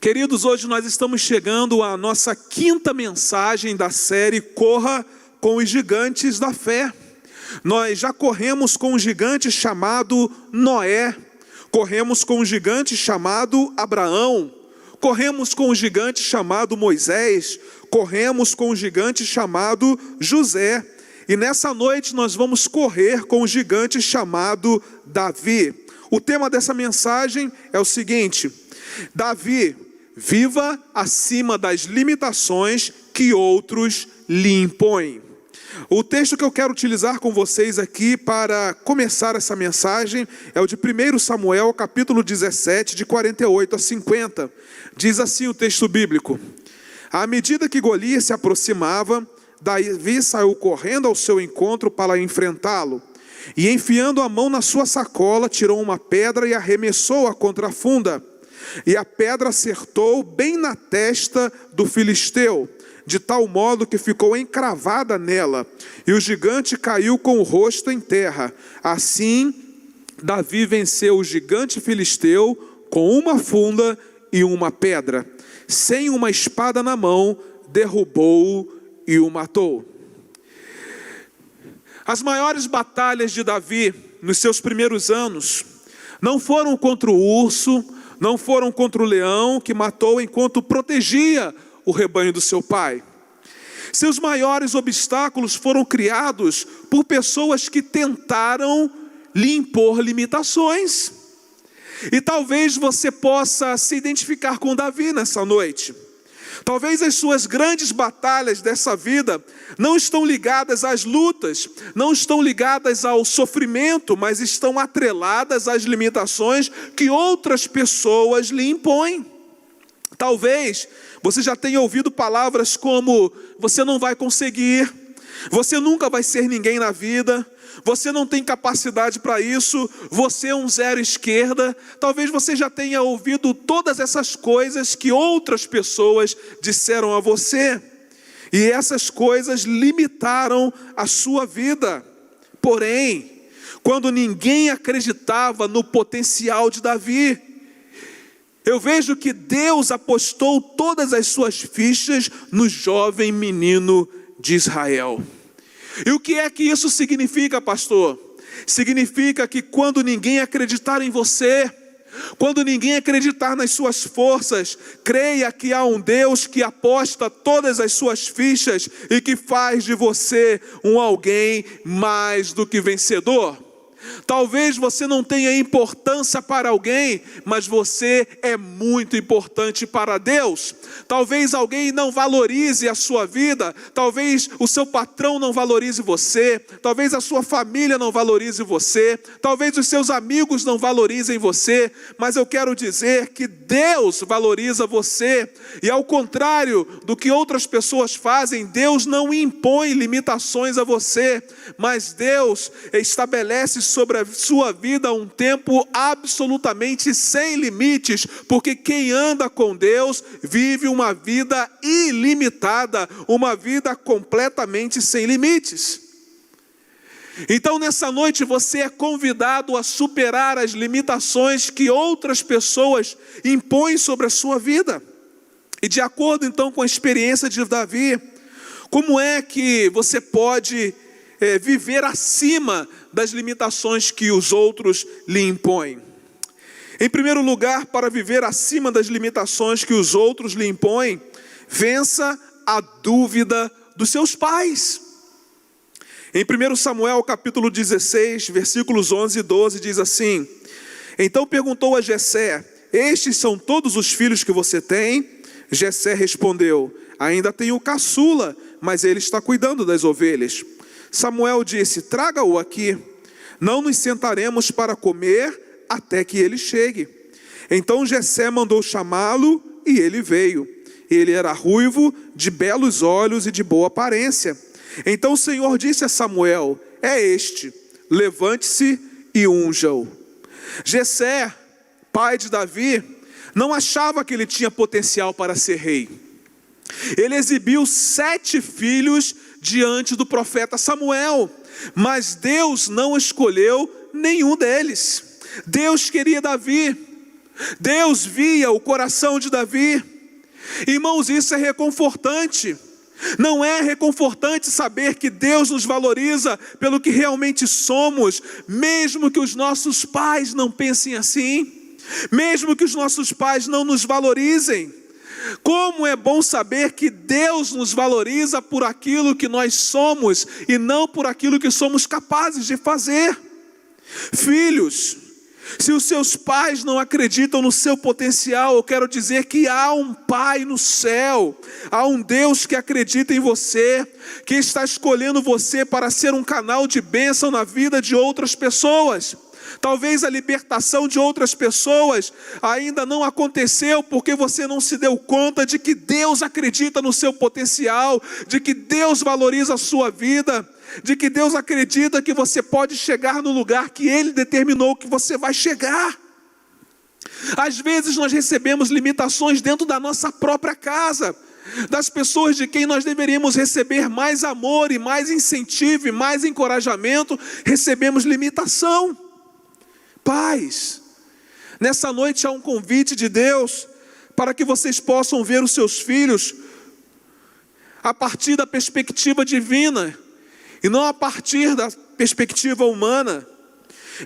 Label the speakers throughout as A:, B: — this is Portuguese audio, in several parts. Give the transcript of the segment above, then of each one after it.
A: Queridos, hoje nós estamos chegando à nossa quinta mensagem da série Corra com os Gigantes da Fé. Nós já corremos com um gigante chamado Noé, corremos com um gigante chamado Abraão, corremos com um gigante chamado Moisés, corremos com um gigante chamado José. E nessa noite nós vamos correr com um gigante chamado Davi. O tema dessa mensagem é o seguinte: Davi, viva acima das limitações que outros lhe impõem. O texto que eu quero utilizar com vocês aqui para começar essa mensagem é o de 1 Samuel, capítulo 17, de 48 a 50. Diz assim o texto bíblico: à medida que Golias se aproximava, Davi saiu correndo ao seu encontro para enfrentá-lo. E enfiando a mão na sua sacola, tirou uma pedra e arremessou-a contra a funda. E a pedra acertou bem na testa do filisteu, de tal modo que ficou encravada nela, e o gigante caiu com o rosto em terra. Assim, Davi venceu o gigante filisteu com uma funda e uma pedra. Sem uma espada na mão, derrubou-o e o matou. As maiores batalhas de Davi nos seus primeiros anos não foram contra o urso, não foram contra o leão que matou enquanto protegia o rebanho do seu pai. Seus maiores obstáculos foram criados por pessoas que tentaram lhe impor limitações. E talvez você possa se identificar com Davi nessa noite. Talvez as suas grandes batalhas dessa vida não estão ligadas às lutas, não estão ligadas ao sofrimento, mas estão atreladas às limitações que outras pessoas lhe impõem. Talvez você já tenha ouvido palavras como: você não vai conseguir, você nunca vai ser ninguém na vida, você não tem capacidade para isso, você é um zero esquerda. Talvez você já tenha ouvido todas essas coisas que outras pessoas disseram a você, e essas coisas limitaram a sua vida. Porém, quando ninguém acreditava no potencial de Davi, eu vejo que Deus apostou todas as suas fichas no jovem menino de Israel. E o que é que isso significa, pastor? Significa que quando ninguém acreditar em você, quando ninguém acreditar nas suas forças, creia que há um Deus que aposta todas as suas fichas e que faz de você um alguém mais do que vencedor. Talvez você não tenha importância para alguém, mas você é muito importante para Deus. Talvez alguém não valorize a sua vida, talvez o seu patrão não valorize você, talvez a sua família não valorize você, talvez os seus amigos não valorizem você, mas eu quero dizer que Deus valoriza você. E ao contrário do que outras pessoas fazem, Deus não impõe limitações a você, mas Deus estabelece sobre a sua vida um tempo absolutamente sem limites, porque quem anda com Deus vive uma vida ilimitada, uma vida completamente sem limites. Então nessa noite você é convidado a superar as limitações que outras pessoas impõem sobre a sua vida. E de acordo então com a experiência de Davi, como é que você pode viver acima das limitações que os outros lhe impõem? Em primeiro lugar, para viver acima das limitações que os outros lhe impõem, vença a dúvida dos seus pais. Em 1 Samuel capítulo 16, versículos 11 e 12, diz assim: então perguntou a Jessé: estes são todos os filhos que você tem? Jessé respondeu: ainda tenho o caçula, mas ele está cuidando das ovelhas. Samuel disse: traga-o aqui, não nos sentaremos para comer até que ele chegue. Então Jessé mandou chamá-lo e ele veio. Ele era ruivo, de belos olhos e de boa aparência. Então o Senhor disse a Samuel: é este, levante-se e unja-o. Jessé, pai de Davi, não achava que ele tinha potencial para ser rei. Ele exibiu 7 filhos diante do profeta Samuel, mas Deus não escolheu nenhum deles. Deus queria Davi, Deus via o coração de Davi. Irmãos, isso é reconfortante. Não é reconfortante saber que Deus nos valoriza pelo que realmente somos, mesmo que os nossos pais não pensem assim, mesmo que os nossos pais não nos valorizem? Como é bom saber que Deus nos valoriza por aquilo que nós somos e não por aquilo que somos capazes de fazer. Filhos, se os seus pais não acreditam no seu potencial, eu quero dizer que há um Pai no céu, há um Deus que acredita em você, que está escolhendo você para ser um canal de bênção na vida de outras pessoas. Talvez a libertação de outras pessoas ainda não aconteceu porque você não se deu conta de que Deus acredita no seu potencial, de que Deus valoriza a sua vida, de que Deus acredita que você pode chegar no lugar que Ele determinou que você vai chegar. Às vezes nós recebemos limitações dentro da nossa própria casa, das pessoas de quem nós deveríamos receber mais amor e mais incentivo e mais encorajamento, recebemos limitação. Pais, nessa noite há um convite de Deus para que vocês possam ver os seus filhos a partir da perspectiva divina e não a partir da perspectiva humana.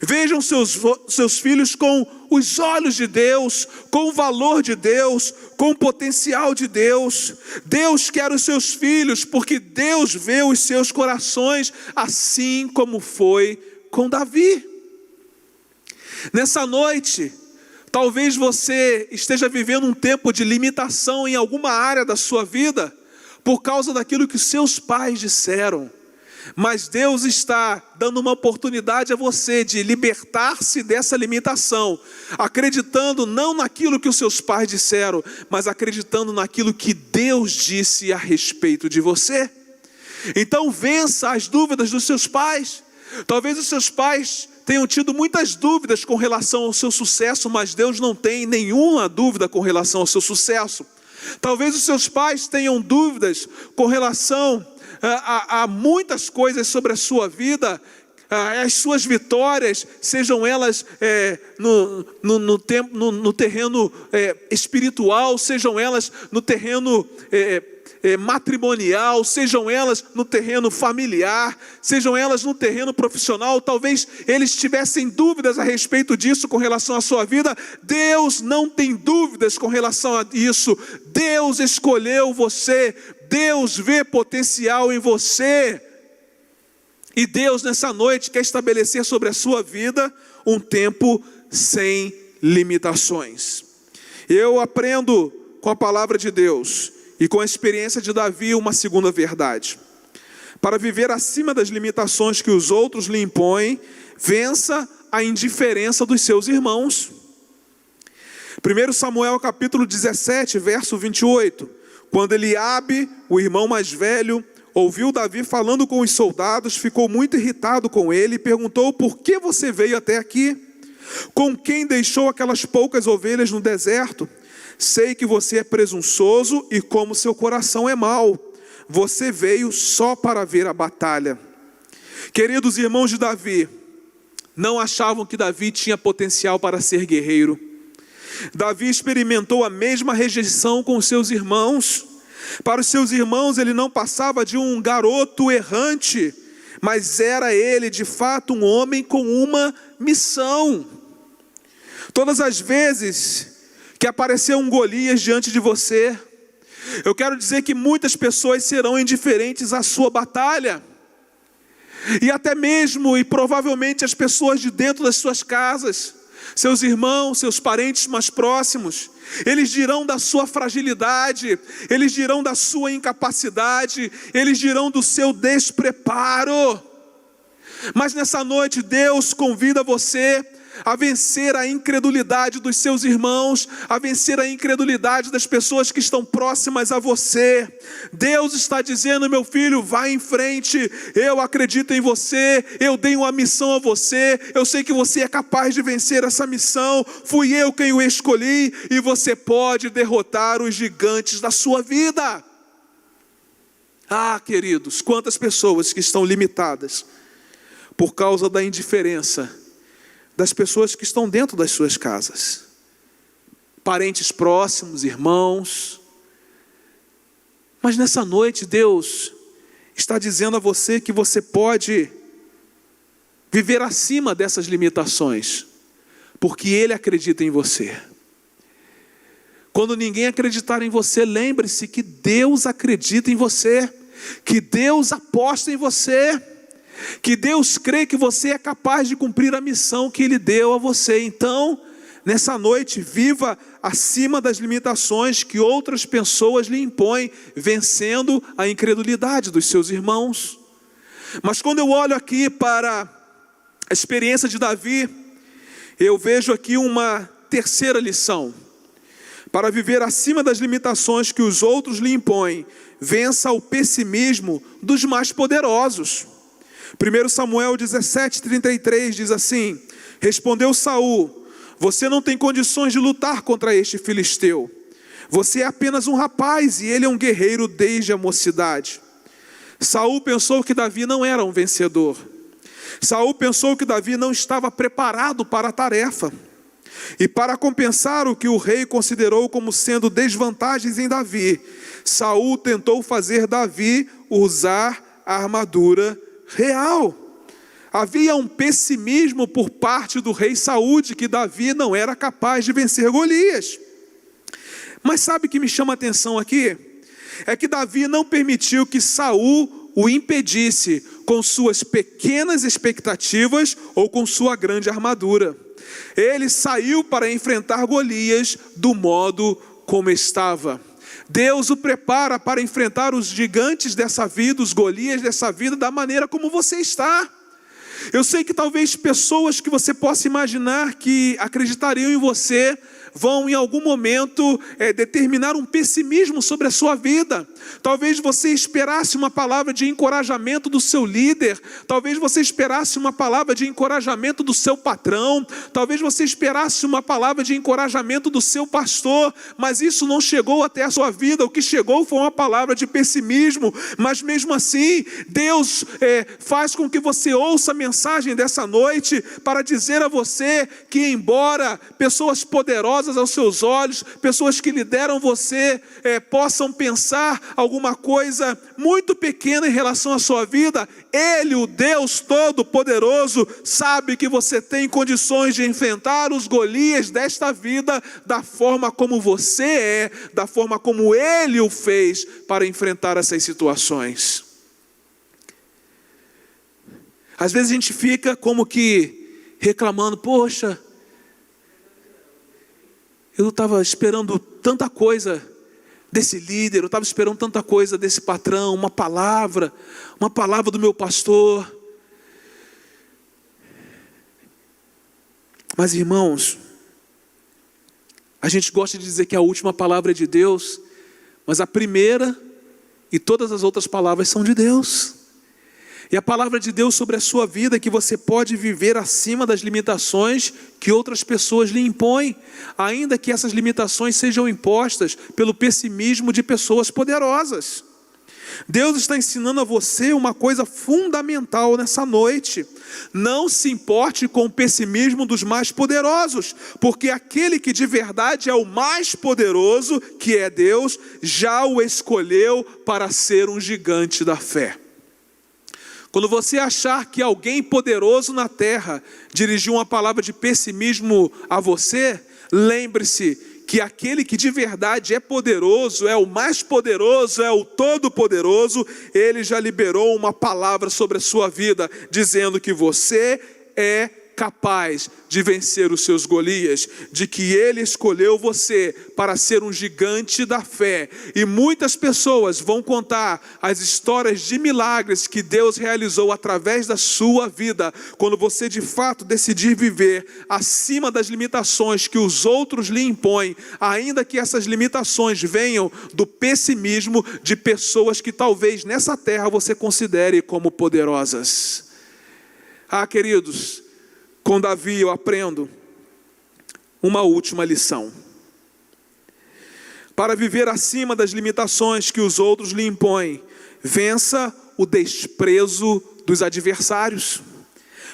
A: Vejam seus filhos com os olhos de Deus, com o valor de Deus, com o potencial de Deus. Deus quer os seus filhos porque Deus vê os seus corações, assim como foi com Davi. Nessa noite, talvez você esteja vivendo um tempo de limitação em alguma área da sua vida, por causa daquilo que seus pais disseram. Mas Deus está dando uma oportunidade a você de libertar-se dessa limitação, acreditando não naquilo que os seus pais disseram, mas acreditando naquilo que Deus disse a respeito de você. Então vença as dúvidas dos seus pais. Talvez os seus pais tenham tido muitas dúvidas com relação ao seu sucesso, mas Deus não tem nenhuma dúvida com relação ao seu sucesso. Talvez os seus pais tenham dúvidas com relação a muitas coisas sobre a sua vida, as suas vitórias, sejam elas no terreno espiritual, sejam elas no terreno matrimonial, sejam elas no terreno familiar, sejam elas no terreno profissional. Talvez eles tivessem dúvidas a respeito disso com relação à sua vida. Deus não tem dúvidas com relação a isso. Deus escolheu você, Deus vê potencial em você, e Deus nessa noite quer estabelecer sobre a sua vida um tempo sem limitações. Eu aprendo com a palavra de Deus e com a experiência de Davi uma segunda verdade: para viver acima das limitações que os outros lhe impõem, vença a indiferença dos seus irmãos. 1 Samuel capítulo 17, verso 28, quando Eliabe, o irmão mais velho, ouviu Davi falando com os soldados, ficou muito irritado com ele e perguntou: por que você veio até aqui? Com quem deixou aquelas poucas ovelhas no deserto? Sei que você é presunçoso e como seu coração é mau. Você veio só para ver a batalha. Queridos irmãos de Davi, não achavam que Davi tinha potencial para ser guerreiro. Davi experimentou a mesma rejeição com os seus irmãos. Para os seus irmãos ele não passava de um garoto errante, mas era ele de fato um homem com uma missão. Todas as vezes que apareceu um Golias diante de você, eu quero dizer que muitas pessoas serão indiferentes à sua batalha. E até mesmo e provavelmente as pessoas de dentro das suas casas, seus irmãos, seus parentes mais próximos, eles dirão da sua fragilidade, eles dirão da sua incapacidade, eles dirão do seu despreparo. Mas nessa noite Deus convida você a vencer a incredulidade dos seus irmãos, a vencer a incredulidade das pessoas que estão próximas a você. Deus está dizendo: meu filho, vai em frente, eu acredito em você, eu dei uma missão a você, eu sei que você é capaz de vencer essa missão, fui eu quem o escolhi, e você pode derrotar os gigantes da sua vida. Ah, queridos, quantas pessoas que estão limitadas por causa da indiferença das pessoas que estão dentro das suas casas. parentes próximos, irmãos. Mas nessa noite Deus está dizendo a você que você pode viver acima dessas limitações, porque Ele acredita em você. Quando ninguém acreditar em você, lembre-se que Deus acredita em você, que Deus aposta em você, que Deus crê que você é capaz de cumprir a missão que Ele deu a você. Então, nessa noite, viva acima das limitações que outras pessoas lhe impõem, vencendo a incredulidade dos seus irmãos. Mas quando eu olho aqui para a experiência de Davi, eu vejo aqui uma terceira lição. Para viver acima das limitações que os outros lhe impõem, vença o pessimismo dos mais poderosos. 1 Samuel 17:33 diz assim: respondeu Saul: você não tem condições de lutar contra este filisteu. Você é apenas um rapaz e ele é um guerreiro desde a mocidade. Saul pensou que Davi não era um vencedor. Saul pensou que Davi não estava preparado para a tarefa. E para compensar o que o rei considerou como sendo desvantagens em Davi, Saul tentou fazer Davi usar a armadura real. Havia um pessimismo por parte do rei Saul de que Davi não era capaz de vencer Golias. Mas sabe o que me chama a atenção aqui? É que Davi não permitiu que Saul o impedisse com suas pequenas expectativas ou com sua grande armadura. Ele saiu para enfrentar Golias do modo como estava. Deus o prepara para enfrentar os gigantes dessa vida, os Golias dessa vida, da maneira como você está. Eu sei que talvez pessoas que você possa imaginar que acreditariam em você vão em algum momento determinar um pessimismo sobre a sua vida. Talvez você esperasse uma palavra de encorajamento do seu líder, talvez você esperasse uma palavra de encorajamento do seu patrão, talvez você esperasse uma palavra de encorajamento do seu pastor, mas isso não chegou até a sua vida. O que chegou foi uma palavra de pessimismo. Mas mesmo assim, Deus faz com que você ouça a mensagem dessa noite para dizer a você que, embora pessoas poderosas aos seus olhos, pessoas que lideram você, possam pensar alguma coisa muito pequena em relação à sua vida, Ele, o Deus Todo-Poderoso, sabe que você tem condições de enfrentar os Golias desta vida da forma como você é, da forma como Ele o fez para enfrentar essas situações. Às vezes a gente fica como que reclamando: poxa, eu estava esperando tanta coisa desse líder, eu estava esperando tanta coisa desse patrão, uma palavra do meu pastor. Mas irmãos, a gente gosta de dizer que a última palavra é de Deus, mas a primeira e todas as outras palavras são de Deus. E a palavra de Deus sobre a sua vida é que você pode viver acima das limitações que outras pessoas lhe impõem, ainda que essas limitações sejam impostas pelo pessimismo de pessoas poderosas. Deus está ensinando a você uma coisa fundamental nessa noite: não se importe com o pessimismo dos mais poderosos, porque aquele que de verdade é o mais poderoso, que é Deus, já o escolheu para ser um gigante da fé. Quando você achar que alguém poderoso na terra dirigiu uma palavra de pessimismo a você, lembre-se que aquele que de verdade é poderoso, é o mais poderoso, é o todo-poderoso, Ele já liberou uma palavra sobre a sua vida, dizendo que você é capaz de vencer os seus Golias, de que Ele escolheu você para ser um gigante da fé. E muitas pessoas vão contar as histórias de milagres que Deus realizou através da sua vida, quando você de fato decidir viver acima das limitações que os outros lhe impõem, ainda que essas limitações venham do pessimismo de pessoas que talvez nessa terra você considere como poderosas. Queridos, com Davi eu aprendo uma última lição. Para viver acima das limitações que os outros lhe impõem, vença o desprezo dos adversários.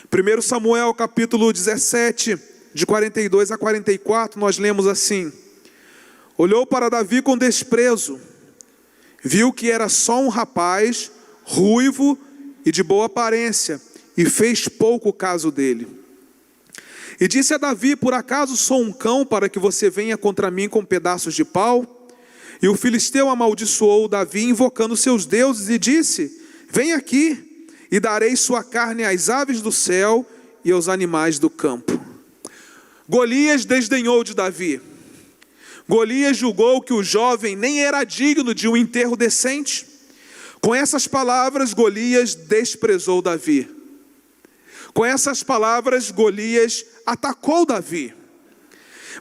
A: 1 Samuel capítulo 17, de 42 a 44, nós lemos assim: olhou para Davi com desprezo, viu que era só um rapaz, ruivo e de boa aparência, e fez pouco caso dele. E disse a Davi: por acaso sou um cão para que você venha contra mim com pedaços de pau? E o filisteu amaldiçoou Davi, invocando seus deuses, e disse: vem aqui, e darei sua carne às aves do céu e aos animais do campo. Golias desdenhou de Davi. Golias julgou que o jovem nem era digno de um enterro decente. Com essas palavras, Golias desprezou Davi. Com essas palavras, Golias atacou Davi.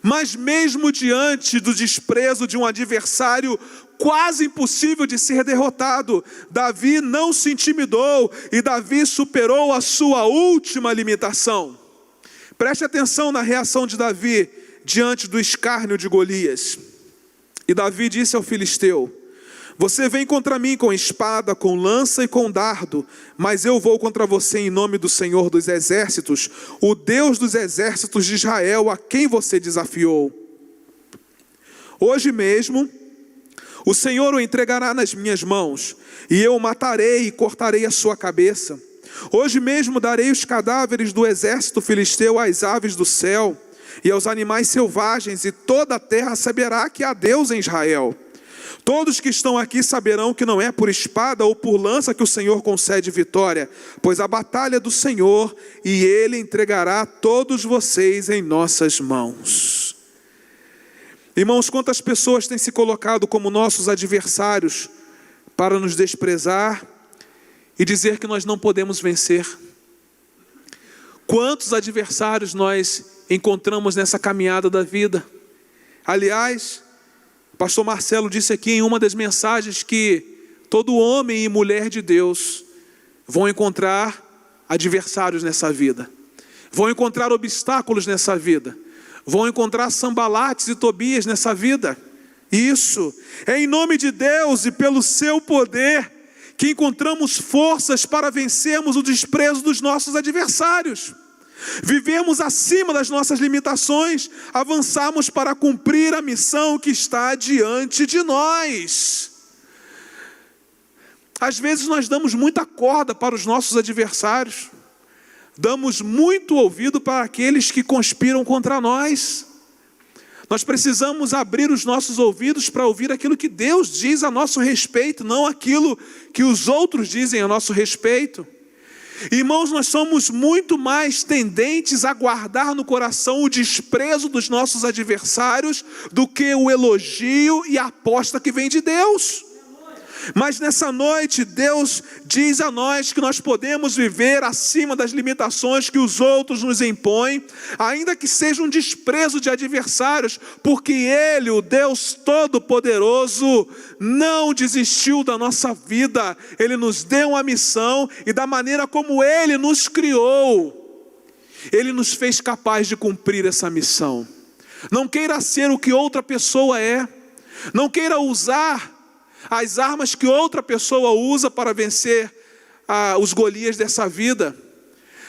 A: Mas mesmo diante do desprezo de um adversário quase impossível de ser derrotado, Davi não se intimidou e Davi superou a sua última limitação. Preste atenção na reação de Davi diante do escárnio de Golias. E Davi disse ao filisteu: você vem contra mim com espada, com lança e com dardo, mas eu vou contra você em nome do Senhor dos exércitos, o Deus dos exércitos de Israel, a quem você desafiou. Hoje mesmo o Senhor o entregará nas minhas mãos, e eu o matarei e cortarei a sua cabeça. Hoje mesmo darei os cadáveres do exército filisteu às aves do céu e aos animais selvagens, e toda a terra saberá que há Deus em Israel. Todos que estão aqui saberão que não é por espada ou por lança que o Senhor concede vitória, pois a batalha é do Senhor, e Ele entregará todos vocês em nossas mãos. Irmãos, quantas pessoas têm se colocado como nossos adversários para nos desprezar e dizer que nós não podemos vencer? Quantos adversários nós encontramos nessa caminhada da vida? Aliás, o pastor Marcelo disse aqui em uma das mensagens que todo homem e mulher de Deus vão encontrar adversários nessa vida, vão encontrar obstáculos nessa vida, vão encontrar Sanbalates e Tobias nessa vida. Isso é em nome de Deus e pelo seu poder que encontramos forças para vencermos o desprezo dos nossos adversários, vivemos acima das nossas limitações, avançarmos para cumprir a missão que está diante de nós. Às vezes nós damos muita corda para os nossos adversários, damos muito ouvido para aqueles que conspiram contra nós. Nós precisamos abrir os nossos ouvidos para ouvir aquilo que Deus diz a nosso respeito, não aquilo que os outros dizem a nosso respeito. Irmãos, nós somos muito mais tendentes a guardar no coração o desprezo dos nossos adversários do que o elogio e a aposta que vem de Deus. Mas nessa noite, Deus diz a nós que nós podemos viver acima das limitações que os outros nos impõem, ainda que seja um desprezo de adversários, porque Ele, o Deus Todo-Poderoso, não desistiu da nossa vida. Ele nos deu uma missão e da maneira como Ele nos criou, Ele nos fez capaz de cumprir essa missão. Não queira ser o que outra pessoa é, não queira usar as armas que outra pessoa usa para vencer os Golias dessa vida.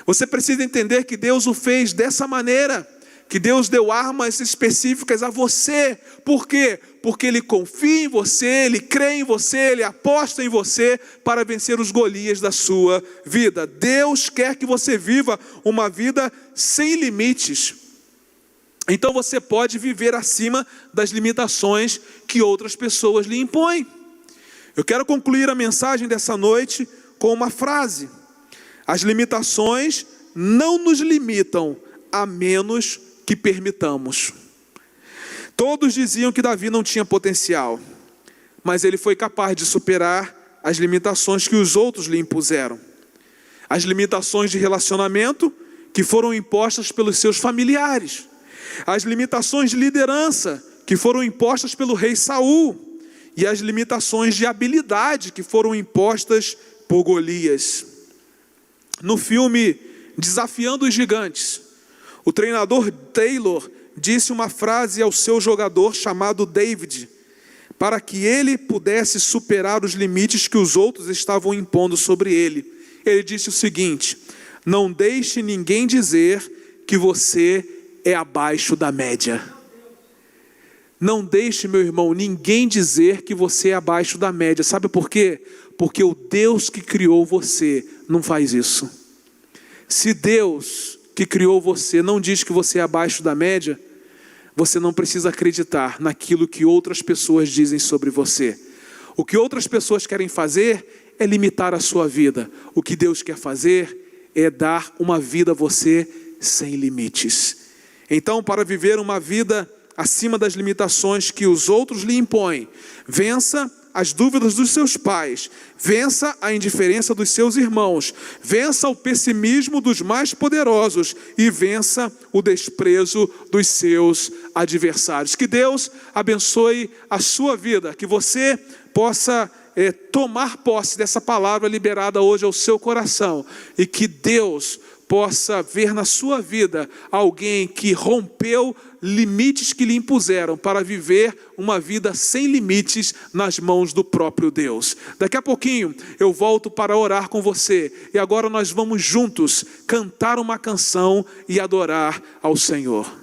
A: Você precisa entender que Deus o fez dessa maneira, que Deus deu armas específicas a você. Por quê? Porque Ele confia em você, Ele crê em você, Ele aposta em você para vencer os Golias da sua vida. Deus quer que você viva uma vida sem limites. Então você pode viver acima das limitações que outras pessoas lhe impõem. Eu quero concluir a mensagem dessa noite com uma frase: as limitações não nos limitam a menos que permitamos. Todos diziam que Davi não tinha potencial, mas ele foi capaz de superar as limitações que os outros lhe impuseram. As limitações de relacionamento que foram impostas pelos seus familiares. As limitações de liderança que foram impostas pelo rei Saul. E as limitações de habilidade que foram impostas por Golias. No filme Desafiando os Gigantes, o treinador Taylor disse uma frase ao seu jogador chamado David, para que ele pudesse superar os limites que os outros estavam impondo sobre ele. Ele disse o seguinte: não deixe ninguém dizer que você é abaixo da média. Não deixe, meu irmão, ninguém dizer que você é abaixo da média. Sabe por quê? Porque o Deus que criou você não faz isso. Se Deus que criou você não diz que você é abaixo da média, você não precisa acreditar naquilo que outras pessoas dizem sobre você. O que outras pessoas querem fazer é limitar a sua vida. O que Deus quer fazer é dar uma vida a você sem limites. Então, para viver uma vida acima das limitações que os outros lhe impõem, vença as dúvidas dos seus pais, vença a indiferença dos seus irmãos, vença o pessimismo dos mais poderosos e vença o desprezo dos seus adversários. Que Deus abençoe a sua vida, que você possa tomar posse dessa palavra liberada hoje ao seu coração e que Deus possa ver na sua vida alguém que rompeu limites que lhe impuseram para viver uma vida sem limites nas mãos do próprio Deus. Daqui a pouquinho eu volto para orar com você e agora nós vamos juntos cantar uma canção e adorar ao Senhor.